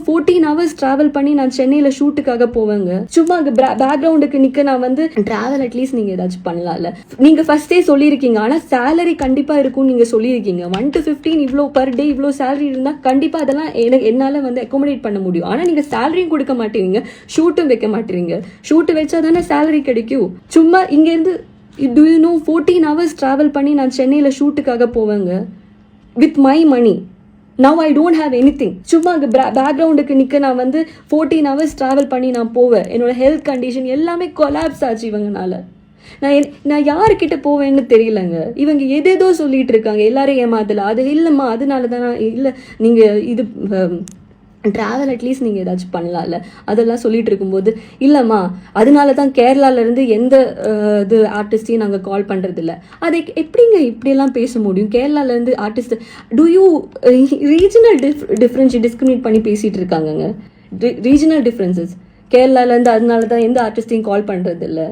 14 hours travel பண்ணி நான் சென்னையில் ஷூட்டுக்காக போவேங்க. சும்மா அங்கே பேக்ரவுண்டுக்கு நிற்க நான் வந்து ட்ராவல் அட்லீஸ்ட் நீங்கள் ஏதாச்சும் பண்ணலாம்ல. நீங்கள் ஃபர்ஸ்டே சொல்லியிருக்கீங்க, ஆனால் சேலரி கண்டிப்பாக இருக்கும்னு நீங்கள் சொல்லியிருக்கீங்க. 1 to 15 இவ்வளோ பர் டே இவ்வளோ சேலரி இருந்தால் கண்டிப்பாக அதெல்லாம் என்னால் வந்து அக்கோமடேட் பண்ண முடியும். ஆனால் நீங்கள் சேலரியும் கொடுக்க மாட்டேறீங்க, ஷூட்டும் வைக்க மாட்டேறீங்க. ஷூட்டு வச்சா தானே சேலரி கிடைக்கும். சும்மா இங்கேருந்து do you know 14 hours travel பண்ணி நான் சென்னையில் ஷூட்டுக்காக போவேங்க with my money. Now I don't have anything. சும்மா அங்கே பேக்ரவுண்டுக்கு நிற்க நான் வந்து 14 hours ட்ராவல் பண்ணி நான் போவேன். என்னோட ஹெல்த் கண்டிஷன் எல்லாமே கொலாப்ஸ் ஆச்சு இவங்கனால. நான் யாருக்கிட்ட போவேன்னு தெரியலங்க. இவங்க எதேதோ சொல்லிட்டு இருக்காங்க, எல்லாரும் ஏமாத்தல. அது இல்லைம்மா, அதனால தான் இல்லை, நீங்கள் இது ட்ராவல் அட்லீஸ்ட் நீங்கள் ஏதாச்சும் பண்ணலாம்ல, அதெல்லாம் சொல்லிட்டு இருக்கும்போது இல்லைம்மா அதனால தான் கேரளாவிலேருந்து எந்த இது ஆர்டிஸ்டையும் நாங்கள் கால் பண்ணுறதில்ல. அதை எப்படிங்க இப்படியெல்லாம் பேச முடியும்? கேரளாவிலேருந்து artist do you regional discriminate பண்ணி பேசிகிட்டு இருக்காங்கங்க. ரீஜனல் டிஃப்ரென்சஸ் கேரளாவிலேருந்து அதனால தான் எந்த ஆர்டிஸ்டையும் கால் பண்ணுறதில்ல.